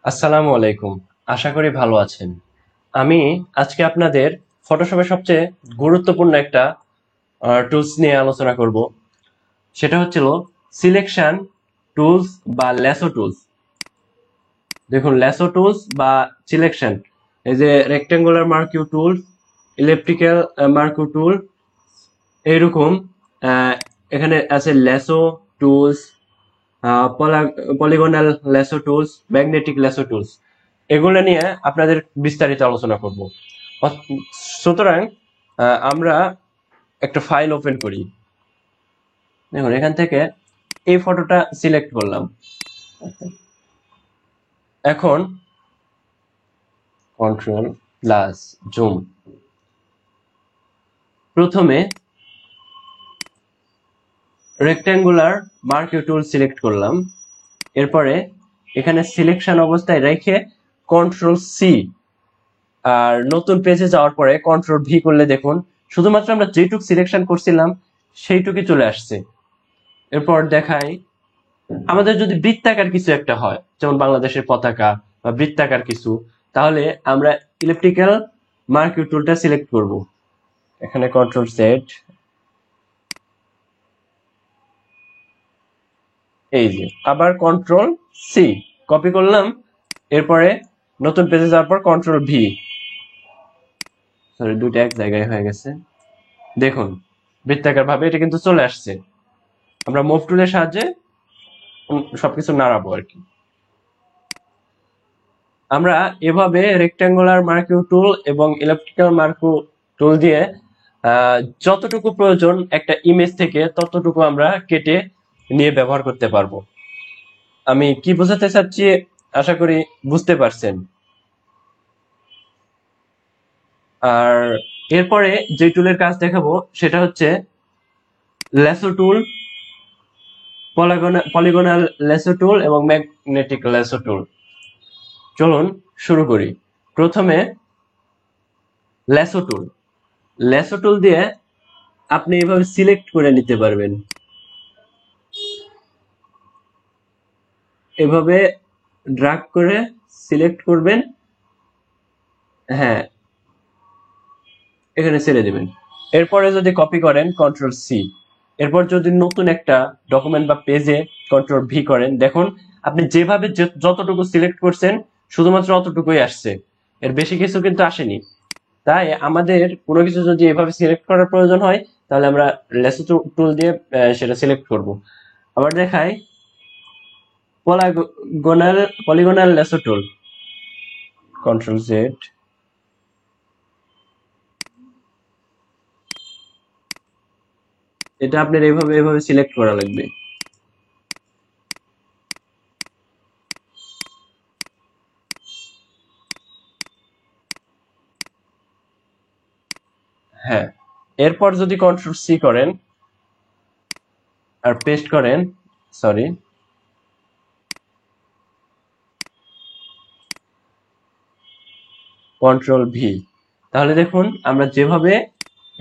আসসালামু আলাইকুম। আশা করি ভালো আছেন। আমি আজকে আপনাদের ফটোশপের সবচেয়ে গুরুত্বপূর্ণ একটা টুলস নিয়ে আলোচনা করব। সেটা হচ্ছিল সিলেকশন টুলস বা ল্যাসো টুলস। দেখুন, ল্যাসো টুলস বা সিলেকশন, এই যে রেক্টেঙ্গুলার মার্কিউ টুল, ইলেকট্রিক্যাল মার্কিউ টুল, এইরকম আহ, এখানে আছে lasso tools, polygonal lasso tools, magnetic lasso tools. এগুলো নিয়ে আপনাদের বিস্তারিত আলোচনা করব। সুতরাং আমরা একটা ফাইল ওপেন করি। দেখুন, এখান থেকে এই ফটোটা সিলেক্ট করলাম। এখন কন্ট্রোল প্লাস জুম। প্রথমে রেক্ট্যাঙ্গুলার মার্কিউ টুল সিলেক্ট করলাম। এরপরে এখানে সিলেকশন অবস্থায় রেখে কন্ট্রোল সি, আর নতুন পেজে যাওয়ার পরে কন্ট্রোল ভি করলে দেখুন শুধুমাত্র আমরা যেটুক সিলেকশন করছিলাম সেইটুকুই চলে আসছে। এরপর দেখাই, আমাদের যদি বৃত্তাকার কিছু একটা হয়, যেমন বাংলাদেশের পতাকা বা বৃত্তাকার কিছু, তাহলে আমরা ইলেকট্রিক্যাল মার্কিউ টুলটা সিলেক্ট করব। এখানে কন্ট্রোল সেট, এই যে আবার কন্ট্রোল সি কপি করলাম। এরপরে নতুন পেজে যাওয়ার পর কন্ট্রোল ভি, সরি দুইটা এক জায়গায় হয়ে গেছে। দেখুন, বৃত্তাকার ভাবে এটা কিন্তু চলে আসছে। আমরা মুভ টুলের সাহায্যে সবকিছু নাড়াবো আর কি। আমরা এভাবে রেক্ট্যাঙ্গুলার মার্কিউ টুল এবং ইলেকট্রিক্যাল মার্কিউ টুল দিয়ে যতটুকু প্রয়োজন একটা ইমেজ থেকে ততটুকু আমরা কেটে নিয়ে ব্যবহার করতে পারবো। আমি কি বোঝাতে চাচ্ছি আশা করি বুঝতে পারছেন। আর এরপরে যে টুলের কাজ দেখাবো সেটা হচ্ছে ল্যাসো টুল, পলিগনাল ল্যাসো টুল এবং ম্যাগনেটিক ল্যাসো টুল। চলুন শুরু করি। প্রথমে ল্যাসো টুল। ল্যাসো টুল দিয়ে আপনি এভাবে সিলেক্ট করে নিতে পারবেন। এভাবে ড্রাগ করে সিলেক্ট করবেন। হ্যাঁ, এখানে ছেড়ে দিবেন। এরপরে যদি কপি করেন কন্ট্রোল সি, এরপর যদি নতুন একটা ডকুমেন্ট বা পেজে কন্ট্রোল ভি করেন, দেখুন আপনি যেভাবে যতটুকু সিলেক্ট করছেন শুধুমাত্র অতটুকুই আসছে, এর বেশি কিছু কিন্তু আসেনি। তাই আমাদের কোনো কিছু যদি এভাবে সিলেক্ট করার প্রয়োজন হয়, তাহলে আমরা লেসো টুল দিয়ে সেটা সিলেক্ট করব। আবার দেখাই, পলিগনাল পলিগনাল লেসো টুল, কন্ট্রোল জেড। এটা আপনার এইভাবে এইভাবে সিলেক্ট করা লাগবে। হ্যাঁ, এরপর যদি কন্ট্রোল সি করেন আর পেস্ট করেন, সরি, কন্ট্রোল ভি, তাহলে দেখুন আমরা যেভাবে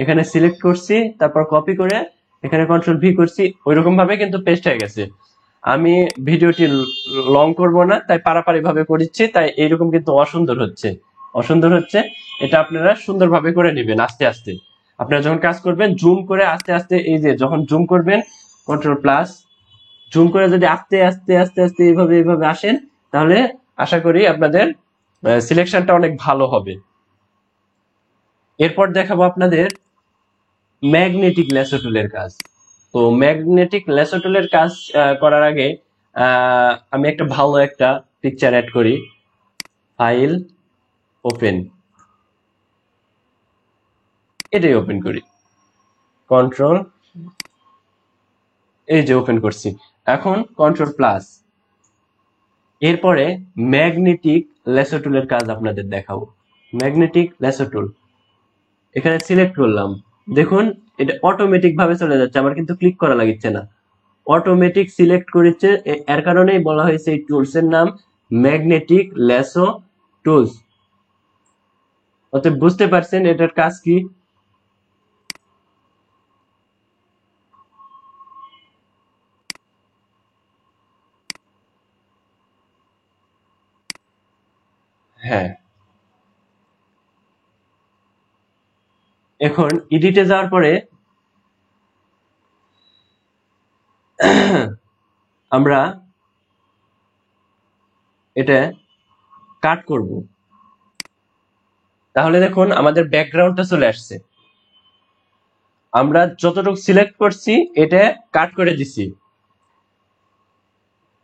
এখানে সিলেক্ট করছি তারপর কপি করে এখানে কন্ট্রোল ভি করছি ওইরকম ভাবে কিন্তু পেস্ট হয়ে গেছে। আমি ভিডিওটি লং করব না, তাই পারাপারি ভাবে করছি, তাই এইরকম কিন্তু অসুন্দর হচ্ছে, অসুন্দর হচ্ছে। এটা আপনারা সুন্দরভাবে করে নেবেন আস্তে আস্তে। আপনারা যখন কাজ করবেন জুম করে আস্তে আস্তে, এই যে যখন জুম করবেন কন্ট্রোল প্লাস, জুম করে যদি আস্তে আস্তে আস্তে আস্তে এইভাবে এইভাবে আসেন, তাহলে আশা করি আপনাদের সিলেকশনটা অনেক ভালো হবে। এরপর দেখাবো আপনাদের ম্যাগনেটিক ল্যাসো টুলের কাজ। তো ম্যাগনেটিক ল্যাসো টুলের কাজ করার আগে আমি একটা ভালো একটা পিকচার অ্যাড করি। ফাইল, ওপেন, এটাই ওপেন করি। কন্ট্রোল, এই যে ওপেন করছি। এখন কন্ট্রোল প্লাস, এরপরে ম্যাগনেটিক ল্যাসো টুলের কাজ আপনাদের দেখাবো। ম্যাগনেটিক ল্যাসো টুল, এখানে সিলেক্ট করলাম। দেখুন এটা অটোমেটিক ভাবে চলে যাচ্ছে, আমার কিন্তু ক্লিক করা লাগছে না, অটোমেটিক সিলেক্ট করেছে। এর কারণেই বলা হয়েছে এই টুলস এর নাম ম্যাগনেটিক ল্যাসো টুলস। অতএব বুঝতে পারছেন এটার কাজ কি। হ্যাঁ, এখন এডিটে যাওয়ার পরে আমরা এটা কাট করব। তাহলে দেখুন আমাদের ব্যাকগ্রাউন্ডটা চলে আসছে। আমরা যতটুকু সিলেক্ট করছি এটা কাট করে দিছি।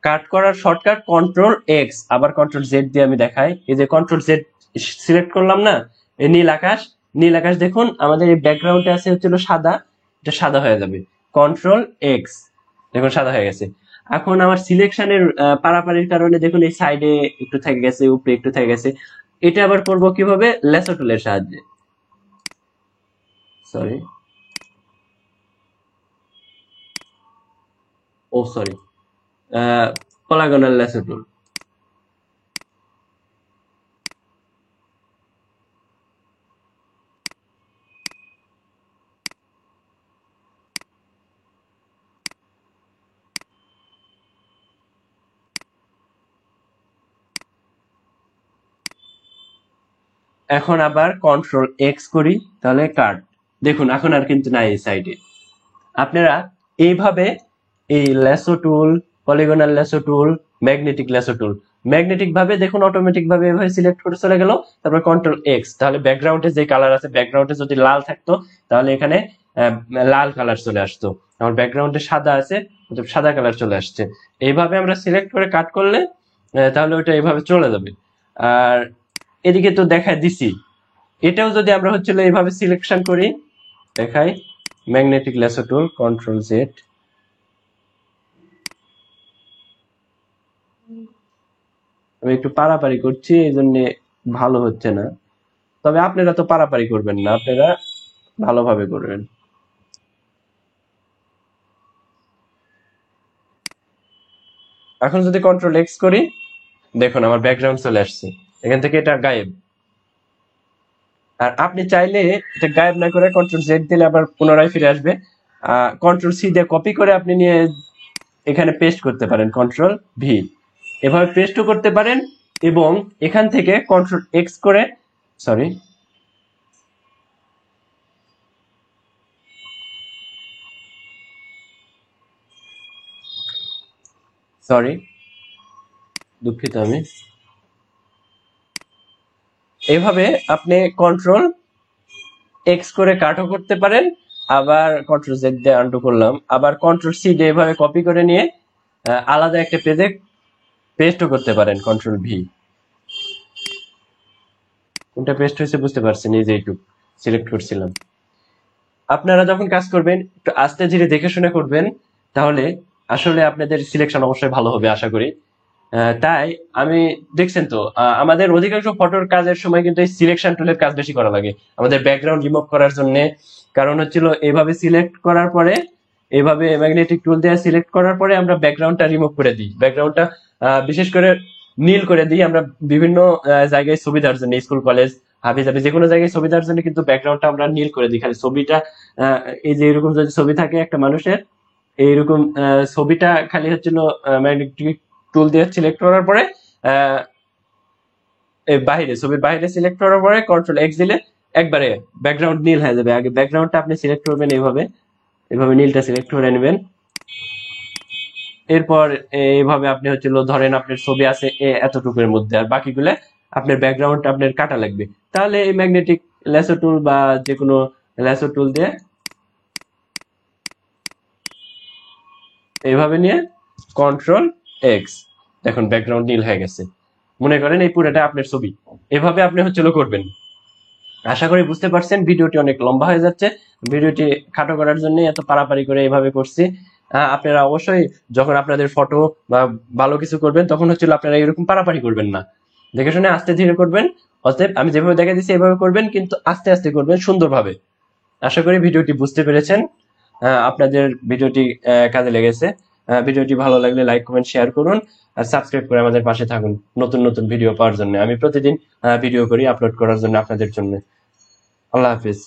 কাট করার শর্টকাট কন্ট্রোল এক্স, আবার কন্ট্রোল জেড দিয়ে আমি দেখাই। এই যে কন্ট্রোল জেড সিলেক্ট করলাম না, এই নীল আকাশ, নীল আকাশ দেখুন আমাদের এই ব্যাকগ্রাউন্ডে আছে হচ্ছিল সাদা, এটা সাদা হয়ে যাবে। কন্ট্রোল এক্স, দেখুন সাদা হয়ে গেছে। এখন আমার সিলেকশনের পারাপারির কারণে দেখুন এই সাইডে একটু থেকে গেছে, উপরে একটু থেকে গেছে। এটা আবার করব কিভাবে? লেসো টুলের সাহায্যে। সরি, ও সরি, পলাগনাল লেসো টুল। এখন আবার কন্ট্রোল এক্স করি, তাহলে কাট। দেখুন এখন আর কিন্তু নাই এই সাইডে। আপনারা এইভাবে এই ল্যাসো টুল, পলিগনাল ল্যাসো টুল, ম্যাগনেটিক ল্যাসো টুল, ম্যাগনেটিক ভাবে দেখুন অটোমেটিক ভাবে এভাবে সিলেক্ট করে চলে গেল। তারপর কন্ট্রোল এক্স, তাহলে ব্যাকগ্রাউন্ডে যে কালার আছে, ব্যাকগ্রাউন্ডে যদি লাল থাকতো তাহলে এখানে লাল কালার চলে আসতো। আমার ব্যাকগ্রাউন্ডে সাদা আছে, সাদা কালার চলে আসছে। এইভাবে আমরা সিলেক্ট করে কাট করলে তাহলে ওইটা এইভাবে চলে যাবে। আর এদিকে তো দেখায় দিছি, এটাও যদি আমরা হচ্ছিল এইভাবে সিলেকশন করি, দেখাই ম্যাগনেটিক ল্যাসো টুল, কন্ট্রোল জেড। আমি একটু পারাপারি করছি, এই জন্য ভালো হচ্ছে না। তবে আপনারা তো পারাপারি করবেন না, আপনারা ভালোভাবে করবেন। এখন যদি কন্ট্রোল এক্স করি, দেখুন আমার ব্যাকগ্রাউন্ড চলে আসছে, এখান থেকে এটা গায়েব। আর আপনি চাইলে এটা গায়েব না করে কন্ট্রোল জেড দিলে আবার পুনরায় ফিরে আসবে। কন্ট্রোল সি দিয়ে কপি করে আপনি নিয়ে এখানে পেস্ট করতে পারেন, কন্ট্রোল ভি, এভাবে পেস্টও করতে পারেন। এবং এখান থেকে কন্ট্রোল এক্স করে, সরি, সরি, দুঃখিত, আমি এইভাবে আপনি কন্ট্রোল এক্স করে কাটও করতে পারেন, আবার কন্ট্রোল জেড দিয়ে আনডু করলাম, আবার কন্ট্রোল সি দিয়ে এভাবে কপি করে নিয়ে আলাদা একটা পেজে পেস্টও করতে পারেন, কন্ট্রোল ভি। কোনটা পেস্ট হয়েছে বুঝতে পারছেন, এই যে এইটুকু সিলেক্ট করছিলাম। আপনারা যখন কাজ করবেন একটু আস্তে ধীরে দেখে শুনে করবেন, তাহলে আসলে আপনাদের সিলেকশন অবশ্যই ভালো হবে আশা করি। তাই আমি, দেখছেন তো আমাদের অধিকাংশ ফটোর কাজের সময় কিন্তু এই সিলেকশন টুলের কাজ বেশি করা লাগে আমাদের ব্যাকগ্রাউন্ড রিমুভ করার জন্য। কারণ হচ্ছিল এইভাবে সিলেক্ট করার পরে, এইভাবে ম্যাগনেটিক টুল দিয়ে সিলেক্ট করার পরে আমরা ব্যাকগ্রাউন্ডটা রিমুভ করে দিই, ব্যাকগ্রাউন্ডটা বিশেষ করে নীল করে দিই আমরা বিভিন্ন জায়গায় ছবি দেওয়ার জন্য, স্কুল কলেজ হাবি জাবি যে কোনো জায়গায় ছবি দেওয়ার জন্য কিন্তু ব্যাকগ্রাউন্ডটা আমরা নীল করে দিই, খালি ছবিটা এই যে এরকম যদি ছবি থাকে একটা মানুষের, এইরকম ছবিটা খালি হচ্ছিল ম্যাগনেটিক টুল দিয়ে সিলেক্ট করার পরে বাইরে, ছবির বাইরে সিলেক্ট করার পরে কন্ট্রোল এক্স দিলে একবারে ব্যাকগ্রাউন্ড নীল হয়ে যাবে। আগে ব্যাকগ্রাউন্ডটা আপনি সিলেক্ট করবেন, এইভাবে এইভাবে নীলটা সিলেক্ট করে নেবেন। এরপর এইভাবে আপনি হচ্ছিল ধরেন আপনার ছবি আছে এতটুকুর মধ্যে, আর বাকিগুলো আপনার ব্যাকগ্রাউন্ড আপনার কাটা লাগবে, তাহলে এই ম্যাগনেটিক ল্যাসো টুল বা যে কোনো ল্যাসো টুল দিয়ে এইভাবে নিয়ে কন্ট্রোল এক্স, দেখুন ব্যাকগ্রাউন্ড নীল হয়ে গেছে। মনে করেন এই পুরোটা আপনার ছবি, এভাবে আপনি হচ্ছিল করবেন। আশা করি বুঝতে পারছেন। ভিডিওটি অনেক লম্বা হয়ে যাচ্ছে, ভিডিওটি খাটো করার জন্য এত পারাপারি করে এইভাবে করছি। আপনারা অবশ্যই যখন আপনাদের ফটো বা ভালো কিছু করবেন তখন হচ্ছিল আপনারা এরকম পারাপারি করবেন না, দেখে শুনে আস্তে ধীরে করবেন। অতএব আমি যেভাবে দেখা দিচ্ছি এভাবে করবেন, কিন্তু আস্তে আস্তে করবেন সুন্দরভাবে। আশা করি ভিডিওটি বুঝতে পেরেছেন, আপনাদের ভিডিওটি কাজে লেগেছে। ভিডিওটি ভালো লাগলে লাইক কমেন্ট শেয়ার করুন, আর সাবস্ক্রাইব করে আমাদের পাশে থাকুন নতুন নতুন ভিডিও পাওয়ার জন্য। আমি প্রতিদিন ভিডিও করি আপলোড করার জন্য আপনাদের জন্য। আল্লাহ হাফিজ।